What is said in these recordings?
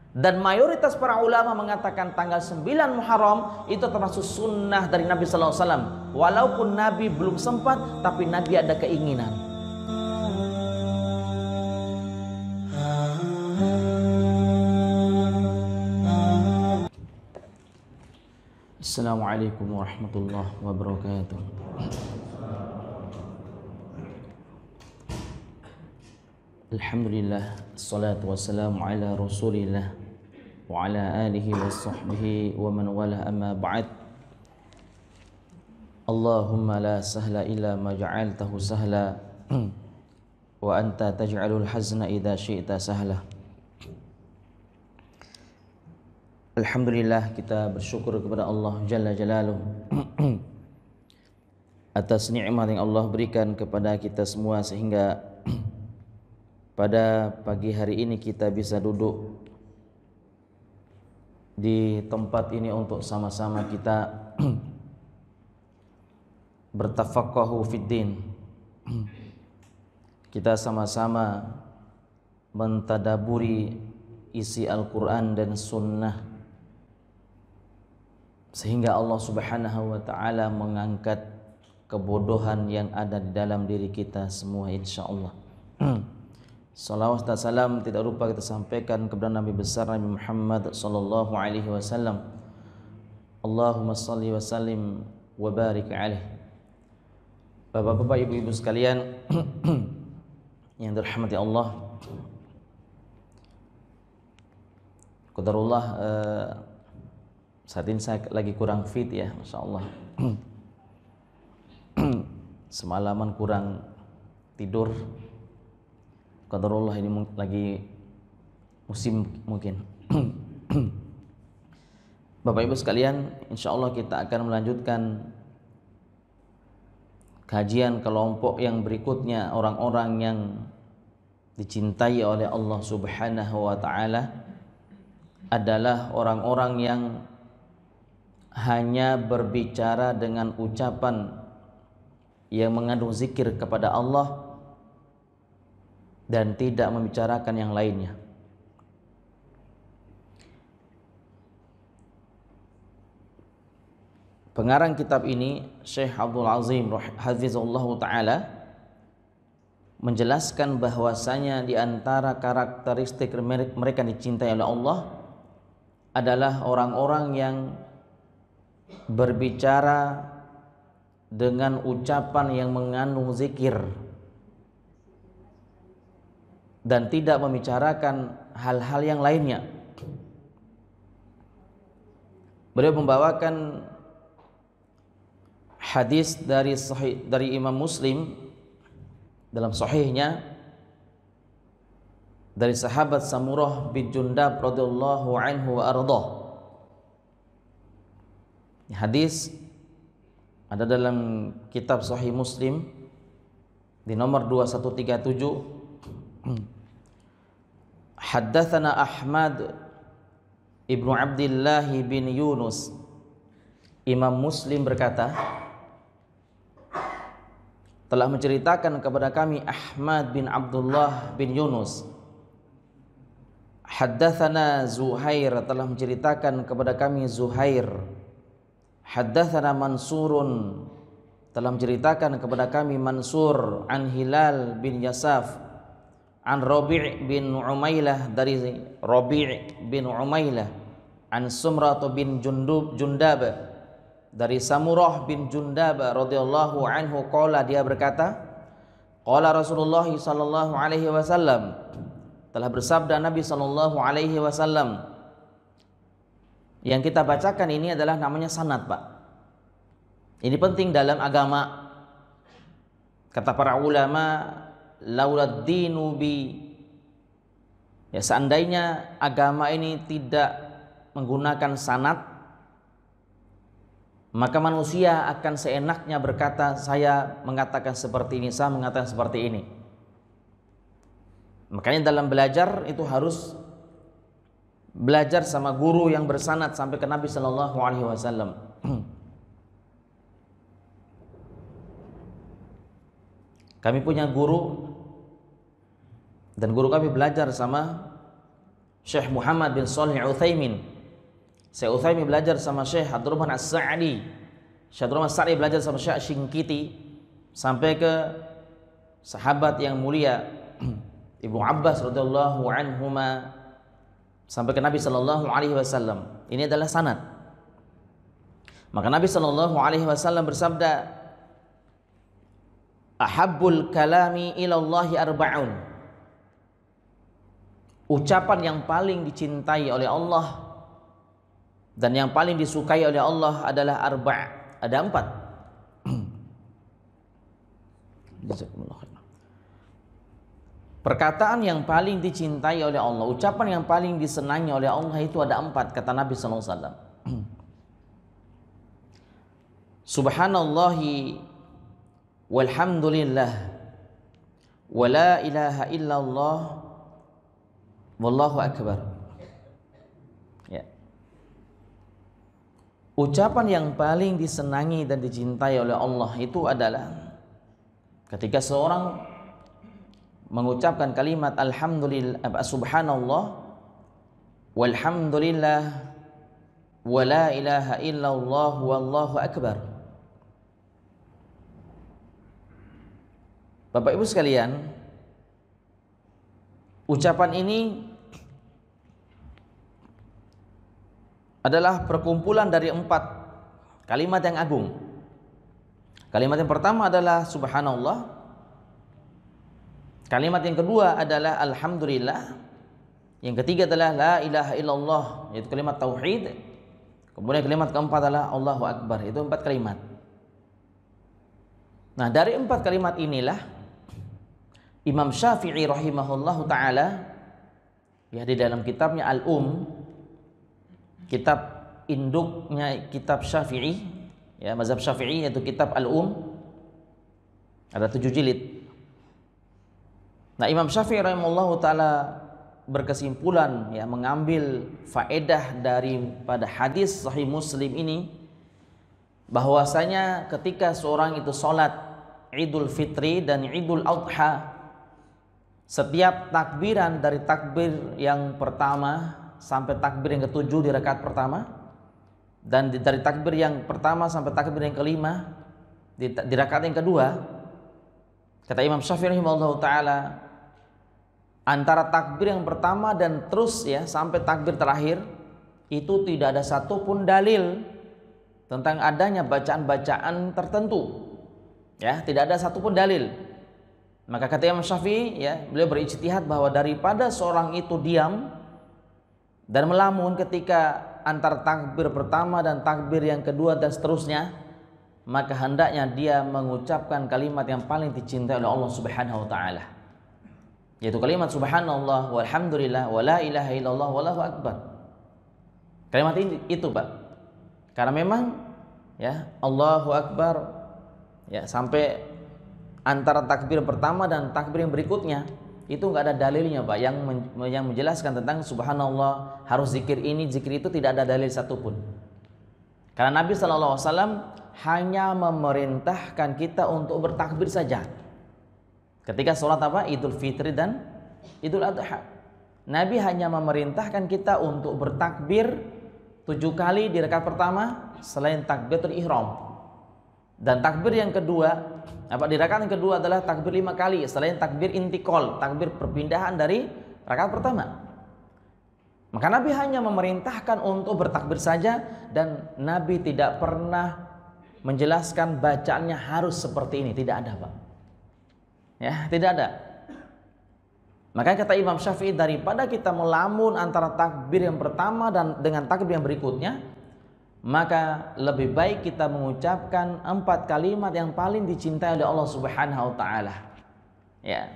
Dan mayoritas para ulama mengatakan tanggal 9 Muharram itu termasuk sunnah dari Nabi sallallahu alaihi wasallam. Walaupun Nabi belum sempat, tapi Nabi ada keinginan. Assalamualaikum warahmatullahi wabarakatuh. Alhamdulillah, assalatu wassalamu ala rasulillah wa ala alihi wa sahbihi wa man wala, amma ba'd. Allahumma la sahla illa ma ja'altahu sahla wa anta taj'alul hazna idha syi'ta sahla. Alhamdulillah, kita bersyukur kepada Allah Jalla Jalaluh atas nikmat yang Allah berikan kepada kita semua, sehingga pada pagi hari ini kita bisa duduk di tempat ini untuk sama-sama kita bertafaqahu fiddin. Kita sama-sama mentadaburi isi Al-Quran dan Sunnah, sehingga Allah Subhanahu wa ta'ala mengangkat kebodohan yang ada di dalam diri kita semua, insyaallah. Salawat dan salam tidak lupa kita sampaikan kepada Nabi besar Nabi Muhammad sallallahu alaihi wasallam. Allahumma salli wa sallim wa barik alaih. Bapak-bapak, ibu-ibu sekalian yang dirahmati Allah, qadarullah, saat ini saya lagi kurang fit ya, Masya Allah. Semalaman kurang tidur, qadarullah, ini lagi musim mungkin. Bapak ibu sekalian, insya Allah kita akan melanjutkan kajian kelompok yang berikutnya, orang-orang yang dicintai oleh Allah Subhanahu wa ta'ala adalah orang-orang yang hanya berbicara dengan ucapan yang mengandung zikir kepada Allah dan tidak membicarakan yang lainnya. Pengarang kitab ini, Syekh Abdul Azim hafizahullah ta'ala, menjelaskan bahwasanya di antara karakteristik mereka dicintai oleh Allah adalah orang-orang yang berbicara dengan ucapan yang mengandung zikir dan tidak membicarakan hal-hal yang lainnya. Beliau membawakan hadis dari Imam Muslim dalam sahihnya dari sahabat Samurah bin Jundab radhiyallahu anhu wa ardhah. Hadis ada dalam kitab Sahih Muslim di nomor 2137. Haddatsana Ahmad ibnu Abdullah bin Yunus. Imam Muslim berkata, telah menceritakan kepada kami Ahmad bin Abdullah bin Yunus. Haddatsana Zuhair, telah menceritakan kepada kami Zuhair. Haddatsana Mansurun, telah menceritakan kepada kami Mansur an Hilal bin Yasaf an Rabi' bin Umailah, dari Rabi' bin Umailah, an Sumrah bin Jundab, dari Samurah bin Jundab radhiyallahu anhu, qala, dia berkata, qala Rasulullah sallallahu alaihi wasallam, telah bersabda Nabi sallallahu alaihi wasallam. Yang kita bacakan ini adalah namanya sanad, Pak. Ini penting dalam agama. Kata para ulama, laulad dinu bi, ya, seandainya agama ini tidak menggunakan sanad, maka manusia akan seenaknya berkata, saya mengatakan seperti ini, saya mengatakan seperti ini. Makanya dalam belajar itu harus belajar sama guru yang bersanad sampai ke Nabi sallallahu alaihi wasallam. Kami punya guru, dan guru kami belajar sama Syekh Muhammad bin Shalih Al-Utsaimin. Syekh Utsaimin belajar sama Syekh Abdurrahman As-Sa'di. Syekh Abdurrahman As-Sa'di belajar sama Syekh Syinkiti sampai ke sahabat yang mulia Ibnu Abbas radhiyallahu anhuma sampai ke Nabi sallallahu alaihi wasallam. Ini adalah sanad. Maka Nabi sallallahu alaihi wasallam bersabda, "Ahabbul kalami ila Allahi arba'un." Ucapan yang paling dicintai oleh Allah dan yang paling disukai oleh Allah adalah ada 4. Perkataan yang paling dicintai oleh Allah, ucapan yang paling disenangi oleh Allah itu ada 4, kata Nabi sallallahu alaihi wasallam. Subhanallahi walhamdulillah wa la ilaha illallah wallahu akbar. Ya. Ucapan yang paling disenangi dan dicintai oleh Allah itu adalah ketika seorang mengucapkan kalimat alhamdulillah, subhanallah walhamdulillah wa la ilaha illallah wallahu akbar. Bapak Ibu sekalian, ucapan ini adalah perkumpulan dari 4 kalimat yang agung. Kalimat yang pertama adalah subhanallah. Kalimat yang kedua adalah alhamdulillah. Yang ketiga adalah la ilaha illallah, yaitu kalimat tauhid. Kemudian kalimat keempat adalah Allahu akbar. Itu 4 kalimat. Nah, dari 4 kalimat inilah Imam Syafi'i rahimahullahu taala ya di dalam kitabnya kitab induknya kitab Syafi'i, ya mazhab Syafi'i, yaitu kitab ada 7 jilid. Nah, Imam Syafi'i rahimahullahu taala berkesimpulan, ya, mengambil faedah daripada hadis Sahih Muslim ini, bahwasanya ketika seorang itu sholat Idul Fitri dan Idul Adha, setiap takbiran dari takbir yang pertama sampai takbir yang ke-7 di rakaat pertama, dan dari takbir yang pertama sampai takbir yang kelima di rakaat yang kedua, kata Imam Syafi'i rahimahullahu taala, antara takbir yang pertama dan terus, ya, sampai takbir terakhir itu tidak ada satupun dalil tentang adanya bacaan-bacaan tertentu, ya, tidak ada satupun dalil. Maka kata Imam Syafi'i, ya, beliau berijtihad bahwa daripada seorang itu diam dan melamun ketika antara takbir pertama dan takbir yang kedua dan seterusnya, maka hendaknya dia mengucapkan kalimat yang paling dicintai oleh Allah Subhanahu wa taala, yaitu kalimat subhanallah walhamdulillah wa la ilaha illallah wallahu akbar. Kalimat ini itu, Pak. Karena memang, ya, Allahu akbar, ya, sampai antara takbir pertama dan takbir yang berikutnya itu enggak ada dalilnya, Pak, yang menjelaskan tentang subhanallah harus zikir ini, zikir itu, tidak ada dalil satupun. Karena Nabi sallallahu alaihi wasallam hanya memerintahkan kita untuk bertakbir saja. Ketika sholat Idul Fitri dan Idul Adha, Nabi hanya memerintahkan kita untuk bertakbir 7 kali di rakaat pertama selain takbiratul ihram. Dan takbir yang kedua, di rakaat yang kedua adalah takbir 5 kali selain takbir intikal, takbir perpindahan dari rakaat pertama. Maka Nabi hanya memerintahkan untuk bertakbir saja, dan Nabi tidak pernah menjelaskan bacaannya harus seperti ini, tidak ada, Pak. Ya, tidak ada. Maka kata Imam Syafi'i, daripada kita melamun antara takbir yang pertama dan dengan takbir yang berikutnya, maka lebih baik kita mengucapkan 4 kalimat yang paling dicintai oleh Allah Subhanahu wa taala. Ya.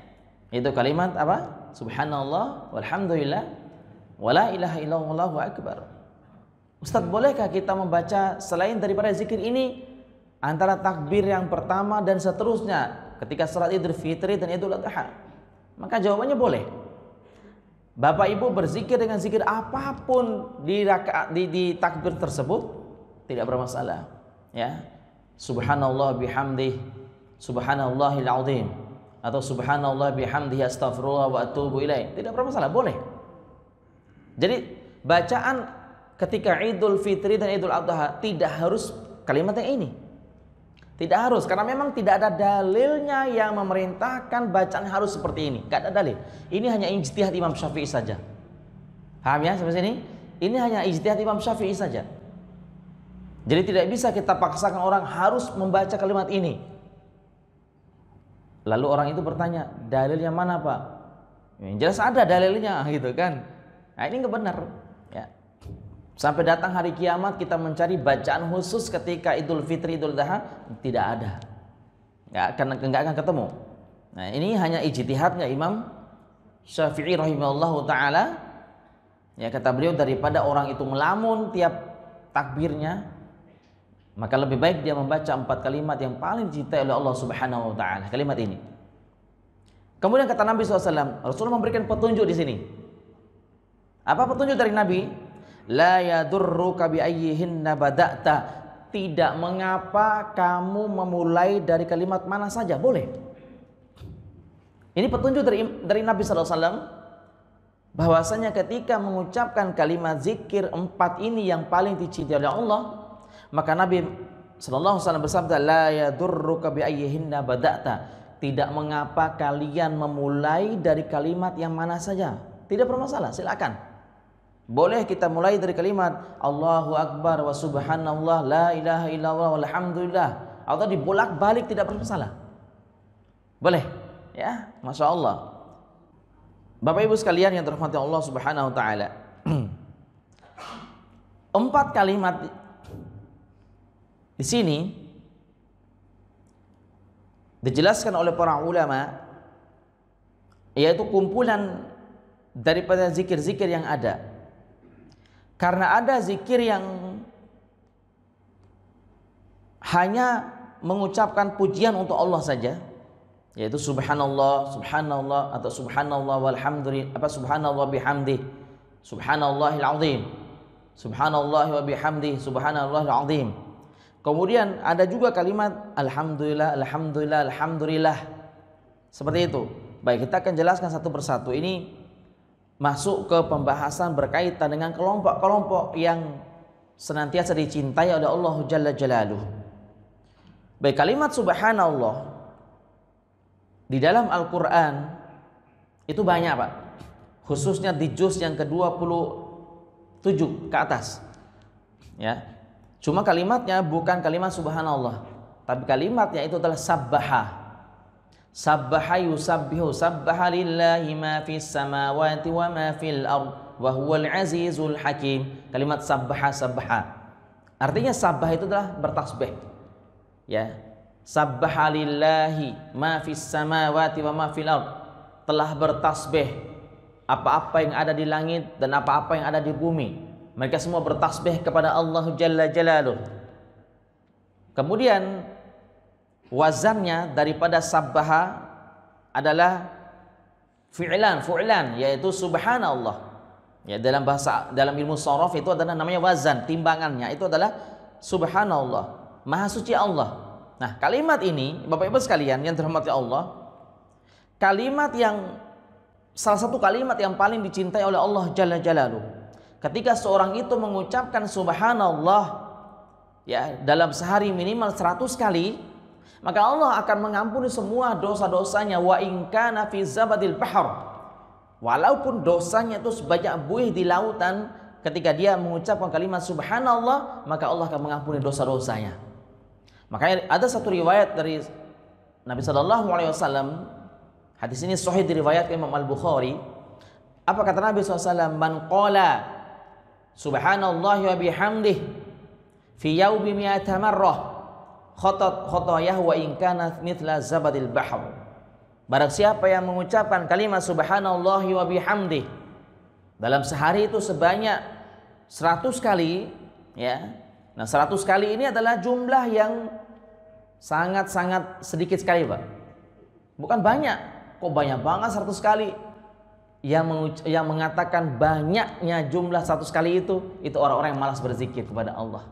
Itu kalimat apa? Subhanallah walhamdulillah wa la ilaha illallah wallahu akbar. Ustaz, bolehkah kita membaca selain daripada zikir ini antara takbir yang pertama dan seterusnya ketika salat Idul Fitri dan Idul Adha? Maka jawabannya boleh. Bapak Ibu berzikir dengan zikir apapun di takbir tersebut tidak bermasalah, ya. Subhanallah bihamdih, subhanallahil azim, atau subhanallah bihamdihi astaghfirullah wa atubu ilaih, tidak bermasalah, boleh. Jadi bacaan ketika Idul Fitri dan Idul Adha tidak harus kalimat yang ini. Tidak harus, karena memang tidak ada dalilnya yang memerintahkan bacaan harus seperti ini. Gak ada dalil. Ini hanya ijtihad Imam Syafi'i saja. Paham ya sampai sini? Ini hanya ijtihad Imam Syafi'i saja. Jadi tidak bisa kita paksakan orang harus membaca kalimat ini. Lalu orang itu bertanya, dalilnya mana Pak? Yang jelas ada dalilnya gitu kan. Nah ini nggak benar. Ya. Sampai datang hari kiamat kita mencari bacaan khusus ketika Idul Fitri, Idul Adha, tidak ada. Nggak akan ketemu. Nah ini hanya ijtihadnya Imam Syafi'i rahimahullahu taala. Ya kata beliau, daripada orang itu melamun tiap takbirnya, maka lebih baik dia membaca 4 kalimat yang paling dicintai oleh Allah Subhanahu wa taala. Kalimat ini. Kemudian kata Nabi SAW, Rasulullah memberikan petunjuk di sini. Apa petunjuk dari Nabi? La yadurruka bi ayyihinna bada'ta. Tidak mengapa kamu memulai dari kalimat mana saja, boleh. Ini petunjuk dari Nabi SAW, bahwasanya ketika mengucapkan kalimat zikir 4 ini yang paling dicintai oleh Allah, maka Nabi sallallahu alaihi wasallam bersabda, la yadurruka bi ayyihinna bada'ta. Tidak mengapa kalian memulai dari kalimat yang mana saja, tidak bermasalah, silakan. Boleh kita mulai dari kalimat Allahu Akbar wa subhanallah la ilaha illallah walhamdulillah, atau dibolak-balik tidak bermasalah. Boleh, ya, Masya Allah. Bapak Ibu sekalian yang dirahmati Allah Subhanahu wa taala. 4 kalimat di sini dijelaskan oleh para ulama, yaitu kumpulan daripada zikir-zikir yang ada. Karena ada zikir yang hanya mengucapkan pujian untuk Allah saja, yaitu subhanallah, subhanallah, atau subhanallah walhamdulillah, subhanallah bihamdi, subhanallahil azim, subhanallah wa bihamdi, subhanallahil azim. Kemudian ada juga kalimat alhamdulillah, alhamdulillah, alhamdulillah. Seperti itu. Baik, kita akan jelaskan satu persatu. Ini masuk ke pembahasan berkaitan dengan kelompok-kelompok yang senantiasa dicintai oleh Allah Jalla Jalaluhu. Baik, kalimat subhanallah di dalam Al-Quran itu banyak Pak. Khususnya di juz yang ke-27 ke atas. Ya. Cuma kalimatnya bukan kalimat subhanallah, tapi kalimatnya itu adalah sabbaha. Sabbaha yusabbihu, sabbaha lillahi ma fis samawati wa ma fil ard wa huwal azizul hakim. Kalimat sabbaha, sabbaha. Artinya sabbah itu adalah bertasbih. Ya. Sabbaha lillahi ma fis samawati wa ma fil ard. Telah bertasbih apa-apa yang ada di langit dan apa-apa yang ada di bumi. Mereka semua bertasbih kepada Allah Jalla Jalaluh. Kemudian wazannya daripada sabbaha adalah fu'lan, yaitu subhanallah. Ya, dalam ilmu sharaf itu adalah namanya wazan, timbangannya itu adalah subhanallah, maha suci Allah. Nah, kalimat ini Bapak Ibu sekalian yang dirahmati Allah, kalimat yang salah satu kalimat yang paling dicintai oleh Allah Jalla Jalaluh. Ketika seorang itu mengucapkan subhanallah ya dalam sehari minimal 100 kali, maka Allah akan mengampuni semua dosa-dosanya. Wa in kana fi zabadil bahr, walaupun dosanya itu sebanyak buih di lautan, ketika dia mengucapkan kalimat subhanallah, maka Allah akan mengampuni dosa-dosanya. Makanya ada satu riwayat dari Nabi sallallahu alaihi wasallam, hadis ini sahih diriwayatkan Imam Al-Bukhari. Apa kata Nabi SAW? Man qala subhanallah wa bihamdih fi yaumi mi'ata marrah khotoyah wa in kanat mithla zabadil bahr. Barang siapa yang mengucapkan kalimat subhanallah wa bihamdih dalam sehari itu sebanyak 100 kali, ya. Nah, 100 kali ini adalah jumlah yang sangat-sangat sedikit sekali, Pak. Bukan banyak. Kok banyak banget 100 kali? Yang mengatakan banyaknya jumlah 100 kali itu orang-orang yang malas berzikir kepada Allah.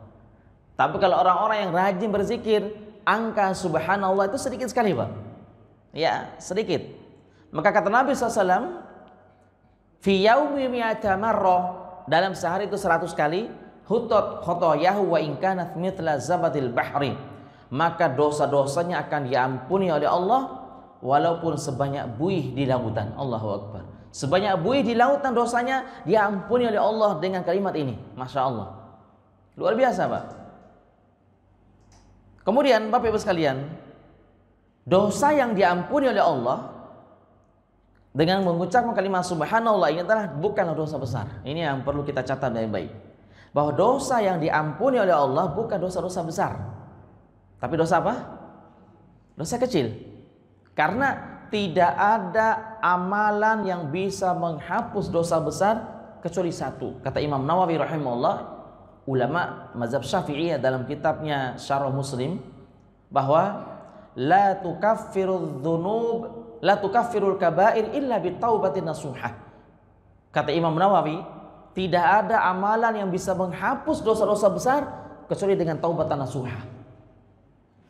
Tapi kalau orang-orang yang rajin berzikir, angka subhanallah itu sedikit sekali Pak. Ya, sedikit. Maka kata Nabi SAW, fi yaumi mi'ata marrah, dalam sehari itu 100 kali, hutat khotoyahu wa in kanat mithla zabadil bahri, maka dosa-dosanya akan diampuni oleh Allah walaupun sebanyak buih di lautan. Allahu Akbar. Sebanyak buih di lautan dosanya diampuni oleh Allah dengan kalimat ini. Masya Allah. Luar biasa, Pak. Kemudian Bapak Ibu sekalian, dosa yang diampuni oleh Allah dengan mengucapkan kalimat subhanallah ini adalah bukanlah dosa besar. Ini yang perlu kita catat baik-baik. Bahwa dosa yang diampuni oleh Allah bukan dosa-dosa besar. Tapi dosa apa? Dosa kecil. Karena tidak ada amalan yang bisa menghapus dosa besar kecuali satu. Kata Imam Nawawi rahimahullah, ulama mazhab Syafi'iyah dalam kitabnya Syarah Muslim, bahwa la tukaffirul kabair illa bitaubatin nasuhah. Kata Imam Nawawi, tidak ada amalan yang bisa menghapus dosa-dosa besar kecuali dengan taubatan nasuhah.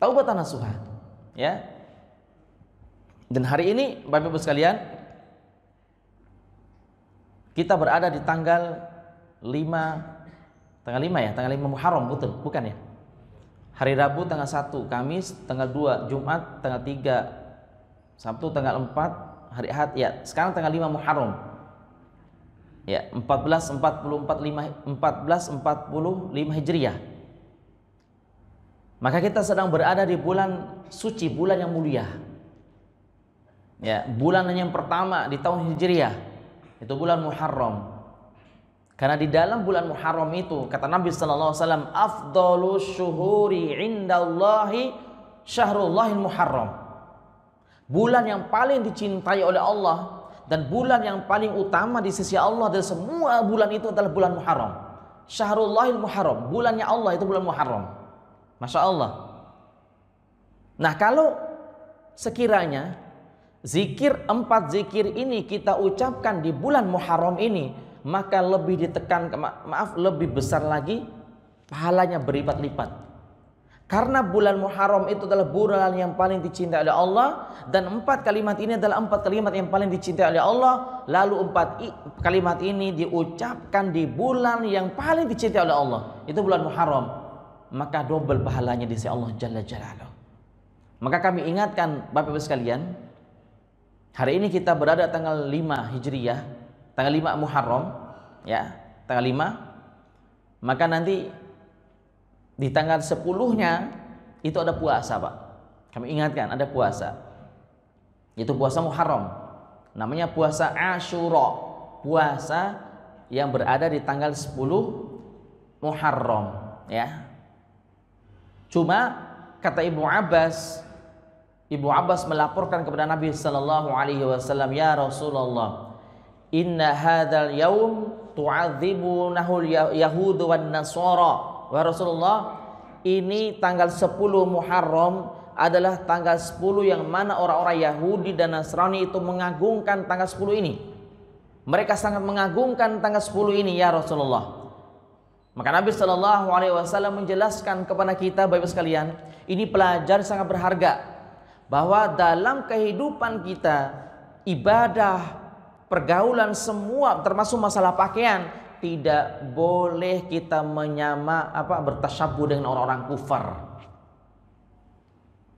Taubatan nasuhah, ya. Dan hari ini Bapak Ibu sekalian, kita berada di tanggal 5 Muharram, betul? Bukan ya? Hari Rabu tanggal 1, Kamis tanggal 2, Jumat tanggal 3, Sabtu tanggal 4, hari Ahad ya. Sekarang tanggal 5 Muharram. Ya, 1445 Hijriah. Maka kita sedang berada di bulan suci, bulan yang mulia. Ya, bulan yang pertama di tahun Hijriah itu bulan Muharram. Karena di dalam bulan Muharram itu kata Nabi sallallahu alaihi wasallam, afdhalus syuhuri indallahi syahrullahil muharram. Bulan yang paling dicintai oleh Allah dan bulan yang paling utama di sisi Allah dari semua bulan itu adalah bulan Muharram. Syahrullahil muharram, bulannya Allah itu bulan Muharram. Masya Allah. Nah, kalau sekiranya zikir 4 zikir ini kita ucapkan di bulan Muharram ini, maka lebih ditekan, lebih besar lagi pahalanya berlipat-lipat. Karena bulan Muharram itu adalah bulan yang paling dicintai oleh Allah, dan 4 kalimat ini adalah 4 kalimat yang paling dicintai oleh Allah. Lalu 4 kalimat ini diucapkan di bulan yang paling dicintai oleh Allah, itu bulan Muharram, maka double pahalanya di sisi Allah Jalla Jalaluhu. Maka kami ingatkan Bapak Ibu sekalian, hari ini kita berada tanggal 5 Hijriah, tanggal 5 Muharram, ya, tanggal 5. Maka nanti di tanggal 10-nya itu ada puasa, Pak. Kami ingatkan ada puasa. Itu puasa Muharram. Namanya puasa Asyura. Puasa yang berada di tanggal 10 Muharram, ya. Cuma kata Ibnu Abbas melaporkan kepada Nabi sallallahu alaihi wasallam, ya Rasulullah, inna hadzal yaum tu'adzibunahul yahudu wan nasara. Wahai Rasulullah, ini tanggal 10 Muharram adalah tanggal 10 yang mana orang-orang Yahudi dan Nasrani itu mengagungkan tanggal 10 ini. Mereka sangat mengagungkan tanggal 10 ini, ya Rasulullah. Maka Nabi sallallahu alaihi wasallam menjelaskan kepada kita Bapak sekalian, ini pelajaran sangat berharga, bahwa dalam kehidupan kita, ibadah, pergaulan, semua termasuk masalah pakaian, tidak boleh kita bertasyabuh dengan orang-orang kufar.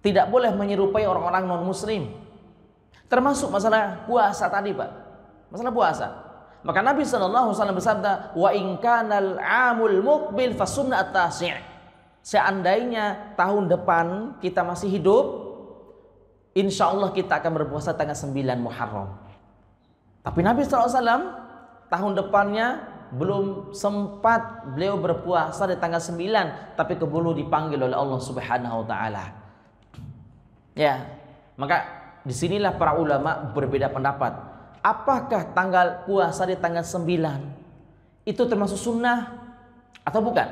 Tidak boleh menyerupai orang-orang non-muslim. Termasuk masalah puasa tadi, Pak. Masalah puasa. Maka Nabi sallallahu alaihi wasallam bersabda, "Wa in kanal 'amul muqbil fasumna at-tasi'." Seandainya tahun depan kita masih hidup, insya Allah kita akan berpuasa tanggal 9 Muharram. Tapi Nabi SAW tahun depannya belum sempat beliau berpuasa di tanggal 9, tapi keburu dipanggil oleh Allah Subhanahu wa taala. Ya, maka disinilah para ulama berbeda pendapat. Apakah tanggal puasa di tanggal 9 itu termasuk sunnah atau bukan?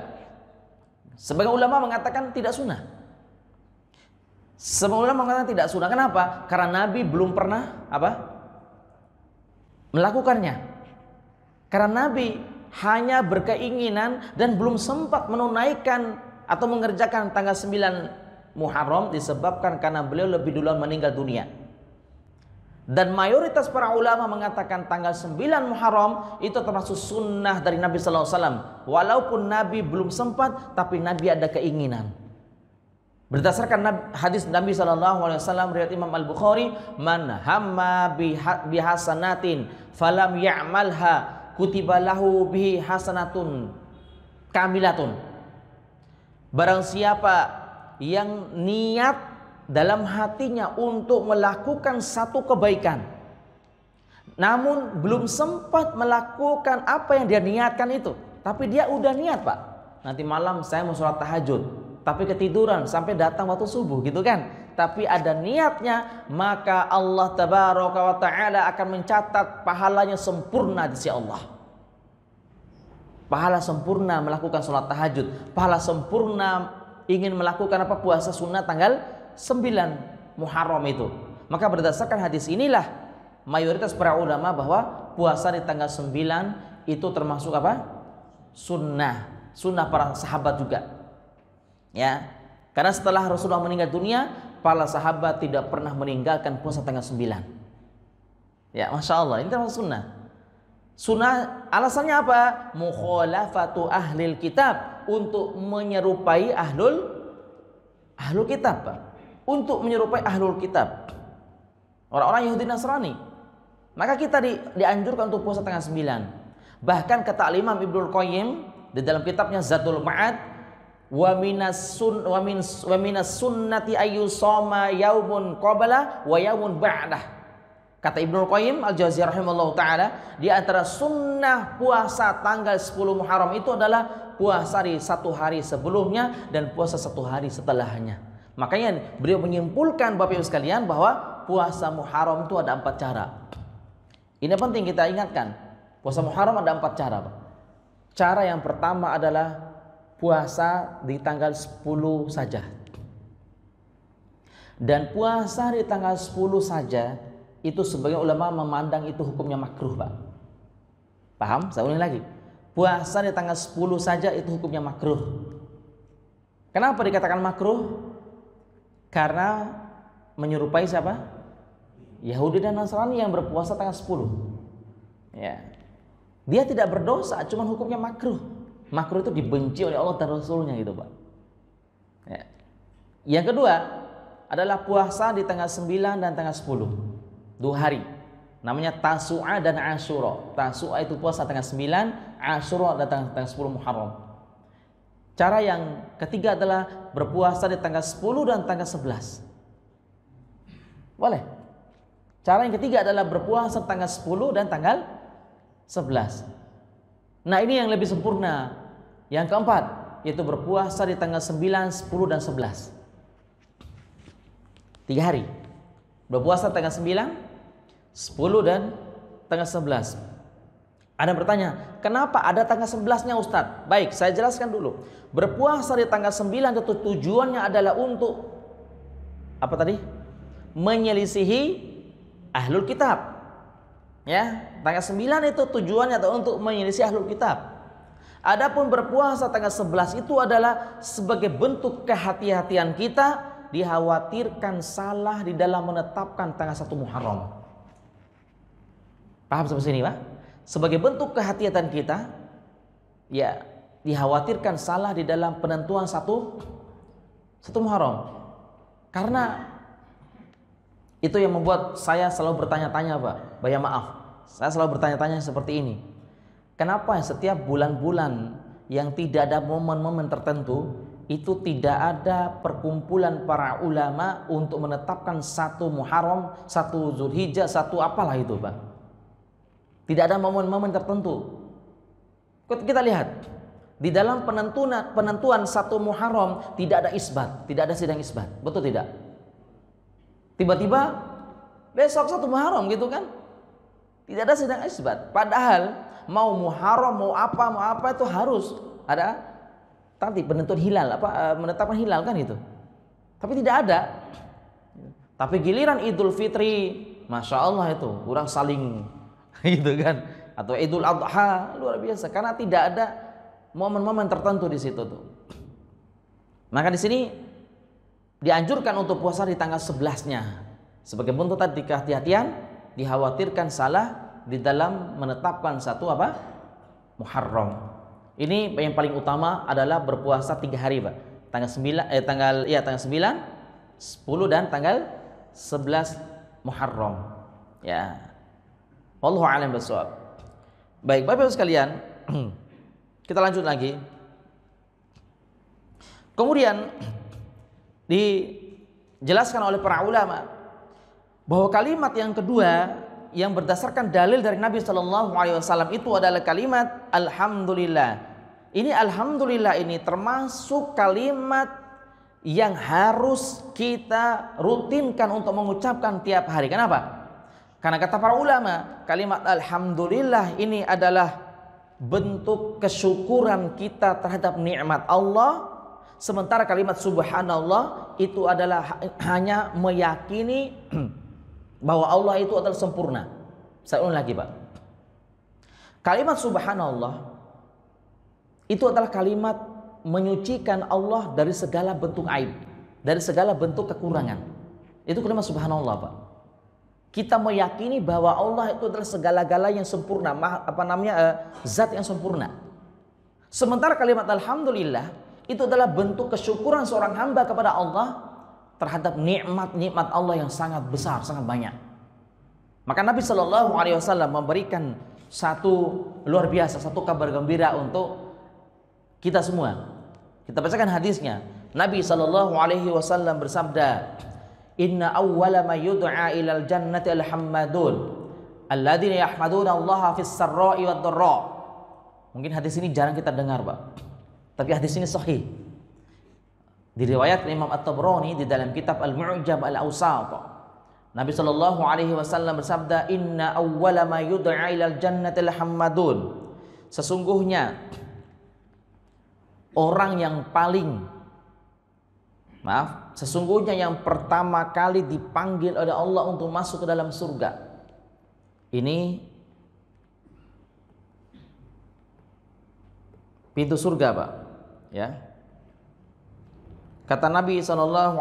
Sebagian ulama mengatakan tidak sunnah. Sebagian ulama mengatakan tidak sunnah. Kenapa? Karena Nabi belum pernah melakukannya. Karena Nabi hanya berkeinginan dan belum sempat menunaikan atau mengerjakan tanggal 9 Muharram disebabkan karena beliau lebih duluan meninggal dunia. Dan mayoritas para ulama mengatakan tanggal 9 Muharram itu termasuk sunnah dari Nabi sallallahu alaihi wasallam. Walaupun Nabi belum sempat, tapi Nabi ada keinginan. Berdasarkan hadis Nabi sallallahu alaihi wasallam riwayat Imam Al-Bukhari, "Man hamma bihasanatin falam ya'malha kutiba lahu bihi hasanatun kamilatun." Barang siapa yang niat dalam hatinya untuk melakukan satu kebaikan, namun belum sempat melakukan apa yang dia niatkan itu, tapi dia udah niat, Pak, nanti malam saya mau sholat tahajud, tapi ketiduran sampai datang waktu subuh gitu kan, tapi ada niatnya, maka Allah tabaraka wa ta'ala akan mencatat pahalanya sempurna di sisi Allah. Pahala sempurna melakukan sholat tahajud, pahala sempurna ingin melakukan apa, puasa sunnah tanggal 9 Muharram itu. Maka berdasarkan hadis inilah mayoritas para ulama bahwa puasa di tanggal 9 itu termasuk apa? Sunnah para sahabat juga. Ya. Karena setelah Rasulullah meninggal dunia, para sahabat tidak pernah meninggalkan puasa tanggal 9. Ya, Masya Allah, ini termasuk sunnah. Sunnah alasannya apa? Mukhalafatu ahlil kitab, untuk menyerupai ahlul kitab, Pak. Untuk menyerupai ahlul kitab, orang-orang Yahudi Nasrani. Maka kita dianjurkan untuk puasa tanggal 9. Bahkan kata Imam Ibnul Qayyim di dalam kitabnya Zadul Ma'ad, wa minas sunnati ayyusoma yaumun qabla wa yaumun ba'dah. Kata Ibnul Qayyim Al-Jauziyah rahimahullah ta'ala, di antara sunnah puasa tanggal 10 Muharram itu adalah puasa di satu hari sebelumnya dan puasa satu hari setelahnya. Makanya beliau menyimpulkan Bapak Ibu sekalian bahwa puasa Muharram itu ada 4 cara. Ini penting kita ingatkan. Puasa Muharram ada 4 cara, Pak. Cara yang pertama adalah puasa di tanggal 10 saja. Dan puasa di tanggal 10 saja itu sebagian ulama memandang itu hukumnya makruh, Pak. Paham? Saya ulangi lagi. Puasa di tanggal 10 saja itu hukumnya makruh. Kenapa dikatakan makruh? Karena menyerupai siapa? Yahudi dan Nasrani yang berpuasa tanggal 10. Ya. Dia tidak berdosa, cuma hukumnya makruh. Makruh itu dibenci oleh Allah dan Rasulnya gitu, Pak. Ya. Yang kedua adalah puasa di tanggal 9 dan tanggal 10. 2 hari. Namanya Tasu'a dan Asyura. Tasu'a itu puasa tanggal 9, Asyura datang tanggal 10 Muharram. Cara yang ketiga adalah berpuasa di tanggal 10 dan tanggal 11. Boleh. Cara yang ketiga adalah berpuasa tanggal 10 dan tanggal 11. Nah, ini yang lebih sempurna. Yang keempat, yaitu berpuasa di tanggal 9, 10 dan 11. 3 hari. Berpuasa tanggal 9, 10 dan tanggal 11. Ada yang bertanya, kenapa ada tanggal 11-nya Ustadz? Baik, saya jelaskan dulu. Berpuasa di tanggal 9 itu tujuannya adalah untuk apa tadi? Menyelisihi ahlul kitab. Ya, tanggal 9 itu tujuannya adalah untuk menyelisih ahlul kitab. Adapun berpuasa tanggal 11 itu adalah sebagai bentuk kehati-hatian kita, dikhawatirkan salah di dalam menetapkan tanggal 1 Muharram. Paham sampai sini, Pak? Sebagai bentuk kehati-hatian kita, ya, dikhawatirkan salah di dalam penentuan satu Muharram. Karena itu yang membuat saya selalu bertanya-tanya, Pak. Banyak maaf, saya selalu bertanya-tanya seperti ini. Kenapa setiap bulan-bulan yang tidak ada momen-momen tertentu itu tidak ada perkumpulan para ulama untuk menetapkan 1 Muharram, 1 Zulhijjah, 1 apalah itu, Pak? Tidak ada momen-momen tertentu. Kita lihat di dalam penentuan 1 Muharram tidak ada isbat, tidak ada sidang isbat, betul tidak? Tiba-tiba besok 1 Muharram gitu kan? Tidak ada sidang isbat. Padahal mau Muharram mau apa itu harus ada tadi penentuan hilal, menetapkan hilal kan itu. Tapi tidak ada. Tapi giliran Idul Fitri, Masya Allah itu orang saling gitu kan, atau Idul Adha, luar biasa karena tidak ada momen-momen tertentu di situ tuh. Maka di sini dianjurkan untuk puasa di tanggal 11-nya sebagai bentuk tadi kehati-hatian dikhawatirkan salah di dalam menetapkan satu apa? Muharram. Ini yang paling utama adalah berpuasa 3 hari, Pak. Tanggal 9, 10 dan tanggal 11 Muharram. Ya. Wallahu a'lam bishawab. Baik, Bapak-Ibu sekalian, kita lanjut lagi. Kemudian dijelaskan oleh para ulama bahwa kalimat yang kedua yang berdasarkan dalil dari Nabi Shallallahu Alaihi Wasallam itu adalah kalimat alhamdulillah. Ini alhamdulillah ini termasuk kalimat yang harus kita rutinkan untuk mengucapkan tiap hari. Kenapa? Karena kata para ulama, kalimat alhamdulillah ini adalah bentuk kesyukuran kita terhadap nikmat Allah. Sementara kalimat subhanallah itu adalah hanya meyakini bahwa Allah itu adalah sempurna. Saya ulang lagi, Pak. Kalimat subhanallah itu adalah kalimat menyucikan Allah dari segala bentuk aib, dari segala bentuk kekurangan. Itu kalimat subhanallah, Pak. Kita meyakini bahwa Allah itu adalah segala-gala yang sempurna, zat yang sempurna. Sementara kalimat alhamdulillah itu adalah bentuk kesyukuran seorang hamba kepada Allah terhadap nikmat-nikmat Allah yang sangat besar, sangat banyak. Maka Nabi Shallallahu Alaihi Wasallam memberikan satu luar biasa, satu kabar gembira untuk kita semua. Kita bacakan hadisnya. Nabi Shallallahu Alaihi Wasallam bersabda, Inna awwala ma yud'a ilal jannati al-hammadun alladzina yahmaduna Allah fis sarra'i wad dharra. Mungkin hadis ini jarang kita dengar, Pak. Tapi hadis ini sahih. Diriwayatkan Imam At-Tabrani di dalam kitab Al-Mu'jam Al-Awsat. Nabi Shallallahu Alaihi Wasallam bersabda, Inna awwala ma yud'a ilal jannati al-hammadun. Sesungguhnya orang yang sesungguhnya yang pertama kali dipanggil oleh Allah untuk masuk ke dalam surga. Ini pintu surga, Pak. Ya. Kata Nabi SAW,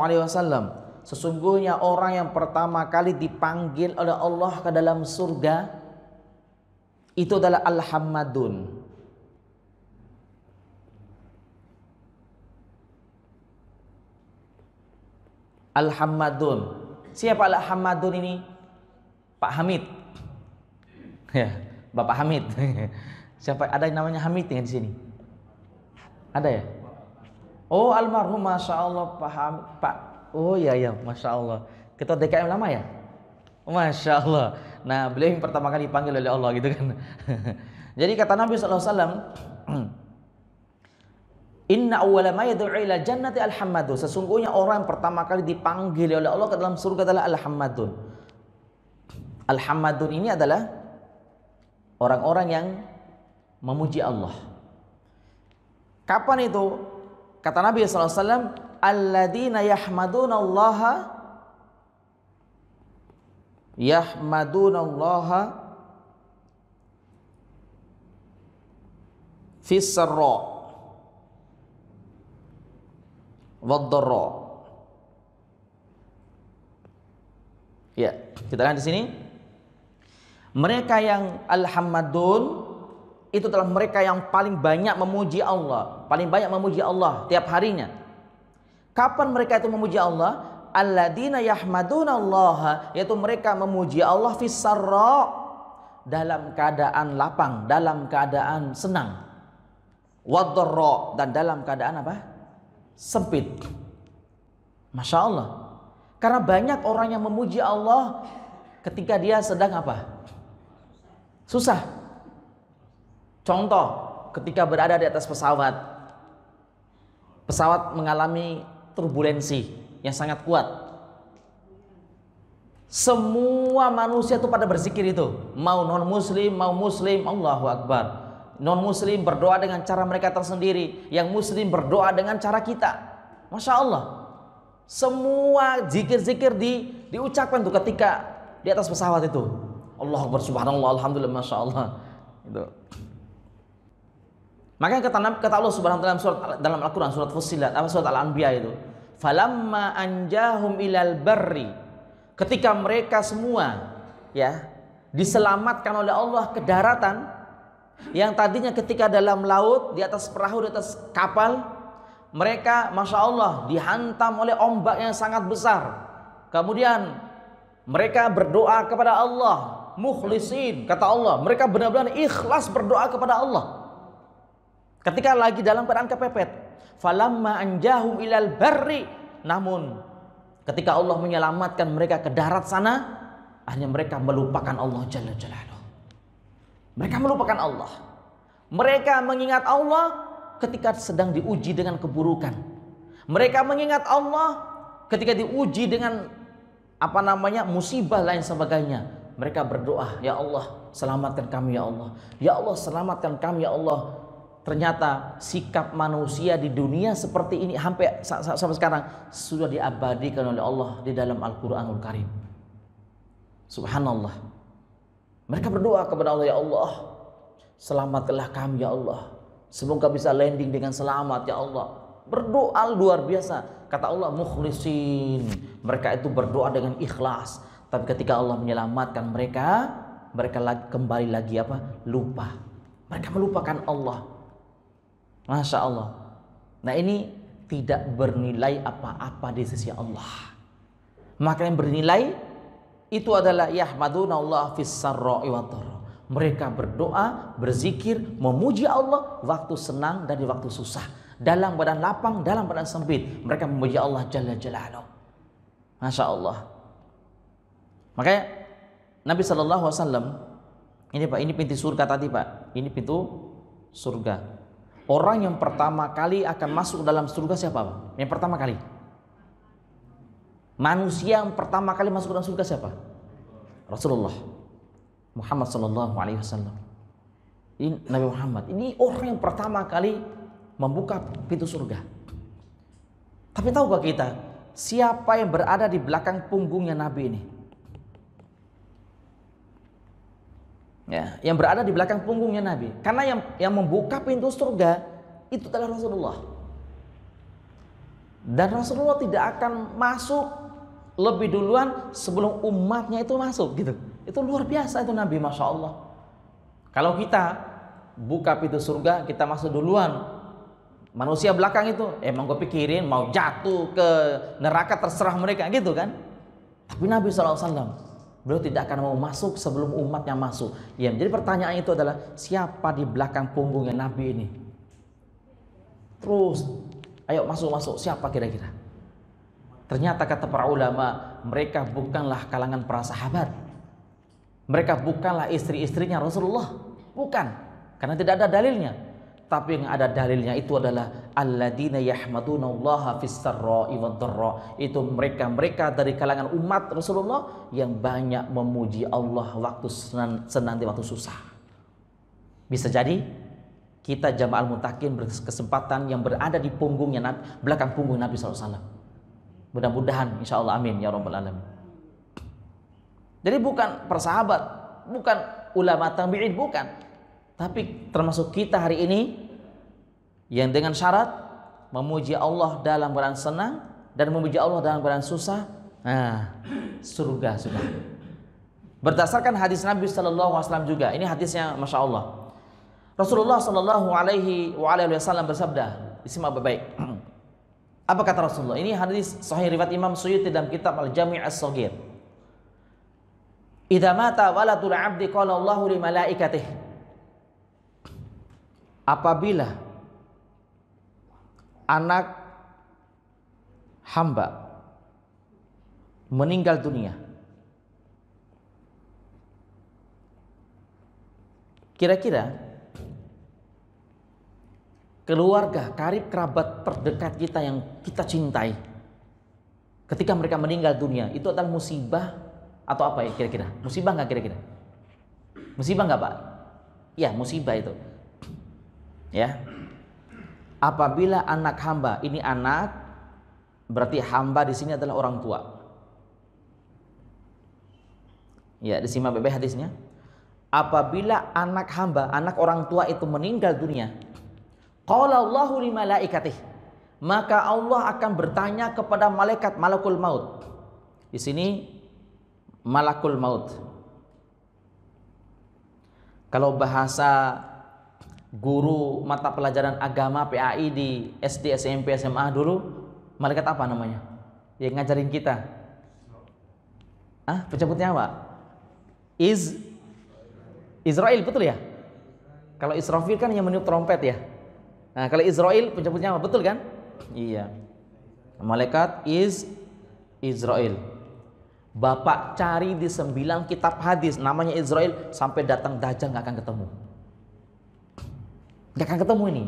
sesungguhnya orang yang pertama kali dipanggil oleh Allah ke dalam surga itu adalah Al-Hammadun. Al-Hammadun. Siapa Al-Hammadun ini? Pak Hamid. Ya, Bapak Hamid. Siapa ada yang namanya Hamid di sini? Ada ya? Oh, almarhum, masya Allah, Pak. Oh iya, masya Allah. Ketua DKM lama ya? Masya Allah. Nah, beliau yang pertama kali dipanggil oleh Allah gitu kan. Jadi kata Nabi SAW, Inna awwala ma yad'u ila jannati al-hammadun. Sesungguhnya orang yang pertama kali dipanggil oleh Allah ke dalam surga adalah al-hammadun. Al-hammadun ini adalah orang-orang yang memuji Allah. Kapan itu? Kata Nabi SAW, alladzina yahmadunallaha fis sarra wad dharra. Ya, kita lihat di sini. Mereka yang al-hammadun itu adalah mereka yang paling banyak memuji Allah, paling banyak memuji Allah tiap harinya. Kapan mereka itu memuji Allah? Alladzina yahmadunallaha, yaitu mereka memuji Allah fis sarra, dalam keadaan lapang, dalam keadaan senang. Wad dharra, dan dalam keadaan apa? Sempit. Masya Allah. Karena banyak orang yang memuji Allah ketika dia sedang apa? Susah. Contoh, ketika berada di atas pesawat, pesawat mengalami turbulensi yang sangat kuat. Semua manusia itu pada berzikir itu, mau non muslim, mau muslim, Allahu Akbar. Non muslim berdoa dengan cara mereka tersendiri, yang muslim berdoa dengan cara kita. Masya Allah. Semua zikir-zikir diucapkan tuh ketika di atas pesawat itu. Allahu Akbar, subhanallah, alhamdulillah, masya Allah. Itu. Makanya kata Allah Subhanahu wa taala dalam Al-Qur'an surat Fussilat, surat Al-Anbiya itu, falamma anjahum ilal barri, ketika mereka semua ya, diselamatkan oleh Allah ke daratan, yang tadinya ketika dalam laut, di atas perahu, di atas kapal, mereka Masya Allah dihantam oleh ombak yang sangat besar. Kemudian mereka berdoa kepada Allah, mukhlisin, kata Allah, mereka benar-benar ikhlas berdoa kepada Allah. Ketika lagi dalam keadaan kepepet, falamma anjahum ilal barri, namun ketika Allah menyelamatkan mereka ke darat sana, akhirnya mereka melupakan Allah Jalla Jalaluhu. Mereka melupakan Allah. Mereka mengingat Allah ketika sedang diuji dengan keburukan. Mereka mengingat Allah ketika diuji dengan musibah lain sebagainya. Mereka berdoa, ya Allah selamatkan kami ya Allah, ya Allah selamatkan kami ya Allah. Ternyata sikap manusia di dunia seperti ini sampai sekarang sudah diabadikan oleh Allah di dalam Al-Quranul Karim. Subhanallah. Mereka berdoa kepada Allah, ya Allah selamatkanlah kami ya Allah, semoga bisa landing dengan selamat ya Allah. Berdoa luar biasa. Kata Allah, mukhlisin, mereka itu berdoa dengan ikhlas. Tapi ketika Allah menyelamatkan mereka kembali lagi lupa. Mereka melupakan Allah. Masya Allah. Nah, ini tidak bernilai apa-apa di sisi Allah. Maka yang bernilai itu adalah yahmaduna Allah fis sarra'i wad dharra. Mereka berdoa, berzikir, memuji Allah waktu senang dan di waktu susah, dalam badan lapang, dalam badan sempit. Mereka memuji Allah Jalla Jalaluhu. Masya Allah. Makanya Nabi SAW, ini Pak, ini pintu surga tadi Pak, ini pintu surga. Orang yang pertama kali akan masuk dalam surga siapa Pak? Yang pertama kali, manusia yang pertama kali masuk dalam surga siapa? Rasulullah Muhammad SAW. Ini Nabi Muhammad, ini orang yang pertama kali membuka pintu surga. Tapi tahukah kita siapa yang berada di belakang punggungnya Nabi ini? Ya, yang berada di belakang punggungnya Nabi. Karena yang membuka pintu surga itu adalah Rasulullah. Dan Rasulullah tidak akan masuk lebih duluan sebelum umatnya itu masuk gitu. Itu luar biasa itu Nabi, Masya Allah. Kalau kita buka pintu surga, kita masuk duluan, manusia belakang itu emang gue pikirin mau jatuh ke neraka, terserah mereka gitu kan. Tapi Nabi SAW, beliau tidak akan mau masuk sebelum umatnya masuk. Ya, jadi pertanyaan itu adalah siapa di belakang punggungnya Nabi ini? Terus, ayo masuk, siapa kira-kira? Ternyata kata para ulama, mereka bukanlah kalangan para sahabat. Mereka bukanlah istri-istrinya Rasulullah, bukan, karena tidak ada dalilnya. Tapi yang ada dalilnya itu adalah alladzina yahmadunallaha fis sarra'i wad dharra. Itu mereka dari kalangan umat Rasulullah yang banyak memuji Allah waktu senang di waktu susah. Bisa jadi kita jamaah muttaqin berkesempatan yang berada di punggungnya Nabi, belakang punggung Nabi SAW. Mudah-mudahan insyaallah, amin ya rabbal alamin. Jadi bukan persahabat, bukan ulama tabi'in, bukan. Tapi termasuk kita hari ini yang dengan syarat memuji Allah dalam keadaan senang dan memuji Allah dalam keadaan susah. Nah, surga sudah. Berdasarkan hadis Nabi sallallahu alaihi wasallam juga. Ini hadisnya Masya Allah. Rasulullah sallallahu alaihi wasallam bersabda, disimak baik-baik. Apa kata Rasulullah? Ini hadis sahih riwayat Imam Suyuti dalam kitab Al-Jami' As-Shaghir. Idza mata waladul 'abdi qala Allahu li malaikatihi, apabila anak hamba meninggal dunia, kira-kira keluarga, karib kerabat terdekat kita yang kita cintai, ketika mereka meninggal dunia, itu adalah musibah atau apa ya kira-kira? Musibah nggak kira-kira? Musibah nggak Pak? Ya, musibah itu. Ya, apabila anak hamba, ini anak berarti hamba di sini adalah orang tua. Ya, disimak baik hadisnya. Apabila anak hamba, anak orang tua itu meninggal dunia, qala Allahu li malaikatihi, maka Allah akan bertanya kepada malaikat malakul maut. Di sini malakul maut. Kalau bahasa guru mata pelajaran agama PAI di SD, SMP, SMA dulu, malaikat apa namanya? Yang ngajarin kita? Pencabut nyawa. Israel, betul ya? Kalau Israfil kan yang meniup trompet ya. Nah, kalau Israel pencabut nyawa, betul kan? Iya. Malaikat Israel. Bapak cari di 9 kitab hadis namanya Israel, sampai datang Dajjal nggak akan ketemu. Nggak akan ketemu ini.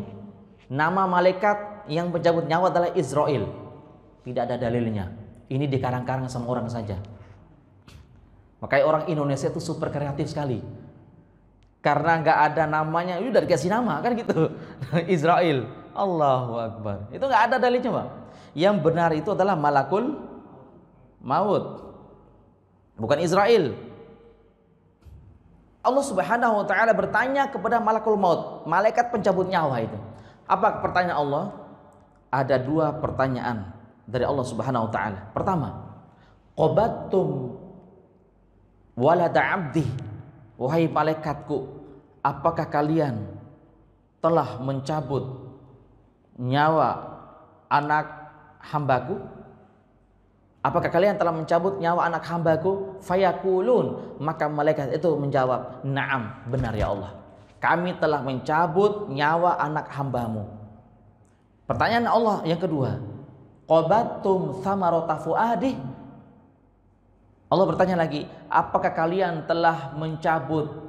Nama malaikat yang pencabut nyawa adalah Israel. Tidak ada dalilnya. Ini dikarang-karang sama orang saja. Makanya orang Indonesia itu super kreatif sekali. Karena nggak ada namanya, udah dikasih nama kan gitu. Israel. Allahu Akbar. Itu nggak ada dalilnya, Pak. Yang benar itu adalah malakul maut, bukan Israel. Allah Subhanahu wa taala bertanya kepada malakul maut, malaikat pencabut nyawa itu. Apa pertanyaan Allah? Ada 2 pertanyaan dari Allah Subhanahu wa taala. Pertama, qabattum walada abdi, wahai malaikatku, apakah kalian telah mencabut nyawa anak hambaku? Apakah kalian telah mencabut nyawa anak hambaku? Fayakulun, maka malaikat itu menjawab, na'am, benar ya Allah, kami telah mencabut nyawa anak hambamu. Pertanyaan Allah yang kedua, qabattum thamarata fuadih. Allah bertanya lagi, apakah kalian telah mencabut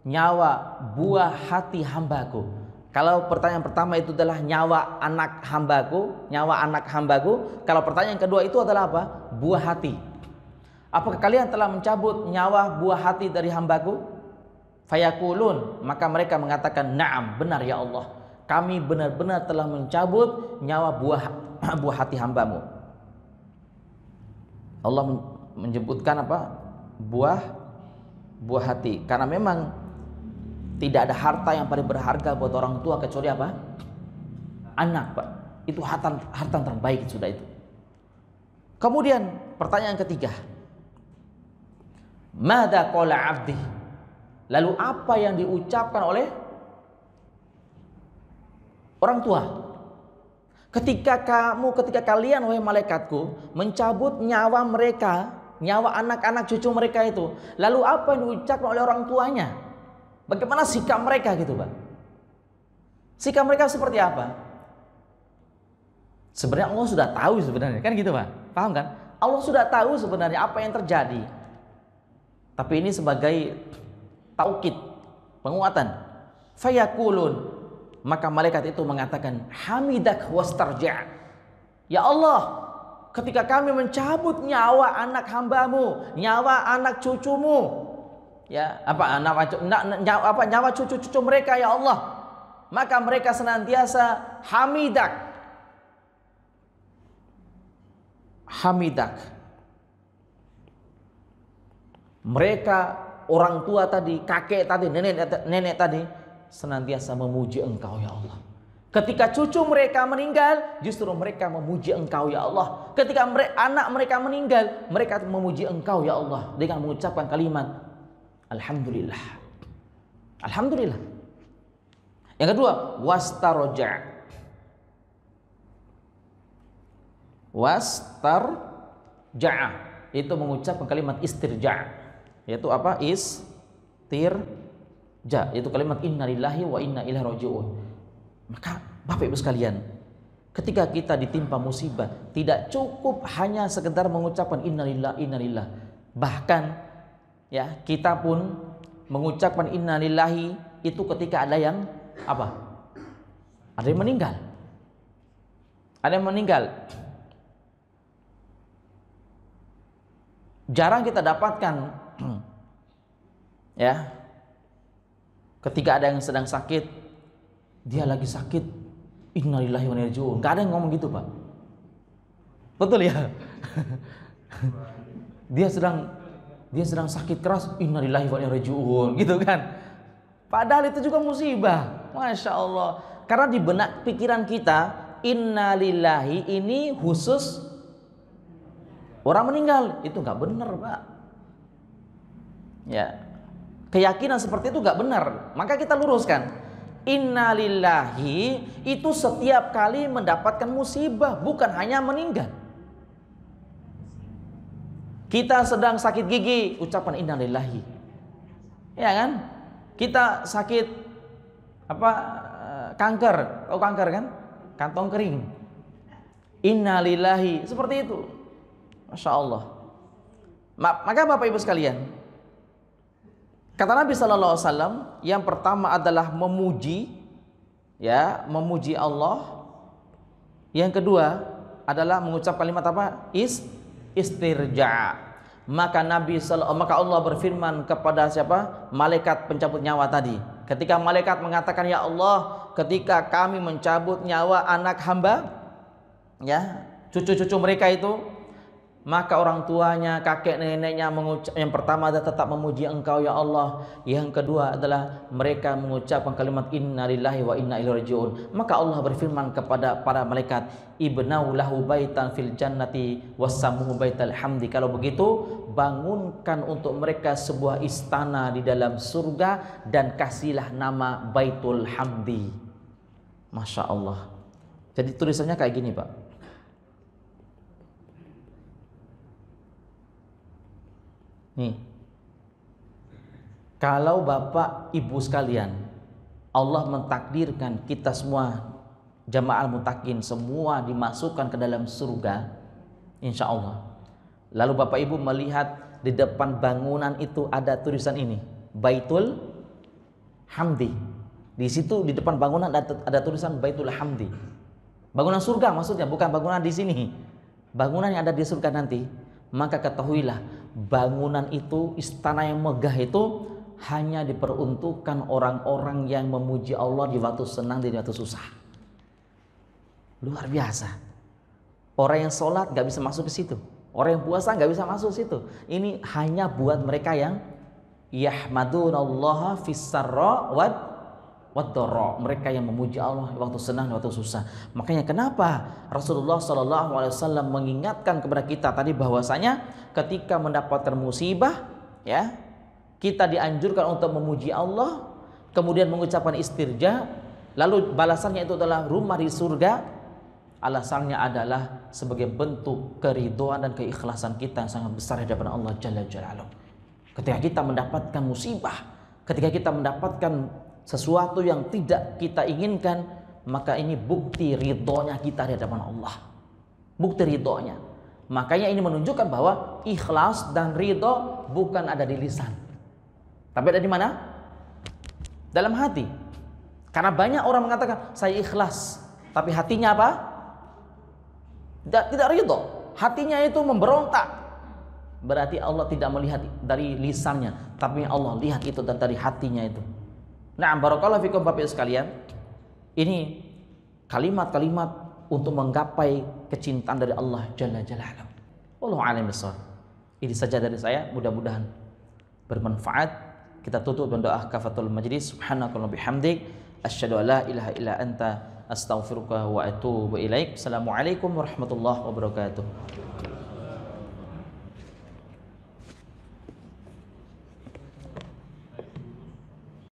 nyawa buah hati hambaku? Kalau pertanyaan pertama itu adalah nyawa anak hambaku, Kalau pertanyaan kedua itu adalah apa? Buah hati. Apakah kalian telah mencabut nyawa buah hati dari hambaku? Fayakulun, maka mereka mengatakan, na'am, benar ya Allah, kami benar-benar telah mencabut nyawa buah hati hambamu. Allah menyebutkan apa? Buah hati, karena memang tidak ada harta yang paling berharga buat orang tua kecuali apa? Anak, Pak. Itu harta terbaik sudah itu. Kemudian pertanyaan ketiga, madza qala 'abdi? Lalu apa yang diucapkan oleh orang tua? Ketika kalian wahai malaikatku mencabut nyawa mereka, nyawa anak-anak cucu mereka itu, lalu apa yang diucapkan oleh orang tuanya? Bagaimana sikap mereka gitu, Pak? Sikap mereka seperti apa? Sebenarnya Allah sudah tahu sebenarnya, kan gitu, Pak? Paham kan? Allah sudah tahu sebenarnya apa yang terjadi. Tapi ini sebagai taukid, penguatan. Fayakulun, maka malaikat itu mengatakan, hamidak wastarja'. Ya Allah, ketika kami mencabut nyawa anak hambamu, nyawa anak cucumu, ya nyawa cucu-cucu mereka ya Allah, maka mereka senantiasa hamidak. Mereka orang tua tadi, kakek tadi, nenek tadi senantiasa memuji Engkau ya Allah. Ketika cucu mereka meninggal, justru mereka memuji Engkau ya Allah. Ketika anak mereka meninggal, mereka memuji Engkau ya Allah dengan mengucapkan kalimat Alhamdulillah. Alhamdulillah. Yang kedua, wastarja'. Wastarja'a, itu mengucapkan kalimat istirja', yaitu apa? Istirja', itu kalimat innalillahi wa inna ilaihi raji'un. Maka Bapak Ibu sekalian, ketika kita ditimpa musibah, tidak cukup hanya sekedar mengucapkan innalillah, innalillah. Bahkan ya, kita pun mengucapkan innalillahi itu ketika ada yang apa? Ada yang meninggal. Ada yang meninggal. Jarang kita dapatkan ya, ketika ada yang sedang sakit, dia lagi sakit, innalillahi wa inna ilaihi raji'un. Gak ada yang ngomong gitu, Pak. Betul ya? Dia sedang sakit keras, innalillahi wa inna ilaihi raji'un, gitu kan? Padahal itu juga musibah. Masya Allah. Karena di benak pikiran kita, innalillahi ini khusus orang meninggal. Itu nggak benar, Pak. Ya. Keyakinan seperti itu gak benar. Maka kita luruskan. Innalillahi itu setiap kali mendapatkan musibah, bukan hanya meninggal. Kita sedang sakit gigi, ucapan innalillahi. Ya kan? Kita sakit kanker, tahu kanker kan? Kantong kering. Innalillahi, seperti itu. Masya Allah. Maka Bapak Ibu sekalian, kata Nabi Sallallahu Alaihi Wasallam, yang pertama adalah memuji, ya, memuji Allah. Yang kedua adalah mengucap kalimat apa? Istirja. Maka maka Allah berfirman kepada siapa? Malaikat pencabut nyawa tadi. Ketika malaikat mengatakan, ya Allah, ketika kami mencabut nyawa anak hamba, ya, cucu-cucu mereka itu, maka orang tuanya, kakek neneknya yang pertama adalah tetap memuji Engkau ya Allah. Yang kedua adalah mereka mengucapkan kalimat innalillahi wa inna ilaihi rajiun. Maka Allah berfirman kepada para malaikat, ibnau lahu baitan fil jannati wassamuhu baital hamdi. Kalau begitu, bangunkan untuk mereka sebuah istana di dalam surga dan kasihlah nama Baitul Hamdi. Masya Allah. Jadi tulisannya kayak gini, Pak. Nih, kalau Bapak Ibu sekalian, Allah mentakdirkan kita semua jamaah mutakin semua dimasukkan ke dalam surga, insya Allah. Lalu Bapak Ibu melihat di depan bangunan itu ada tulisan ini, Baitul Hamdi. Di situ di depan bangunan ada tulisan Baitul Hamdi. Bangunan surga maksudnya, bukan bangunan di sini. Bangunan yang ada di surga nanti. Maka ketahuilah, bangunan itu, istana yang megah itu hanya diperuntukkan orang-orang yang memuji Allah di waktu senang dan di waktu susah. Luar biasa. Orang yang sholat gak bisa masuk ke situ. Orang yang puasa gak bisa masuk ke situ. Ini hanya buat mereka yang yahmadunallaha fis-sarra wad-dharra, mereka yang memuji Allah waktu senang dan waktu susah. Makanya kenapa Rasulullah SAW mengingatkan kepada kita tadi bahwasanya ketika mendapatkan musibah, ya, kita dianjurkan untuk memuji Allah, kemudian mengucapkan istirja, lalu balasannya itu adalah rumah di surga. Alasannya adalah sebagai bentuk keridhaan dan keikhlasan kita yang sangat besar di hadapan Allah Jalla Jalaluhu. Ketika kita mendapatkan musibah, ketika kita mendapatkan sesuatu yang tidak kita inginkan, maka ini bukti ridhonya kita di hadapan Allah. Bukti ridhonya. Makanya ini menunjukkan bahwa ikhlas dan ridho bukan ada di lisan, tapi ada di mana? Dalam hati. Karena banyak orang mengatakan saya ikhlas, tapi hatinya apa? Tidak ridho. Hatinya itu memberontak. Berarti Allah tidak melihat dari lisannya, tapi Allah lihat itu dari hatinya itu. Nah, barakallahu fikum Bapak Ibu sekalian. Ini kalimat-kalimat untuk menggapai kecintaan dari Allah Jalla Jalaluhu. Wallahu a'lam bishawab. Ini saja dari saya, mudah-mudahan bermanfaat. Kita tutup dengan doa kafatul majlis. Subhanakallahumma bihamdik, asyhadu an la ilaha illa anta, astaghfiruka wa atubu ilaik. Assalamualaikum warahmatullahi wabarakatuh.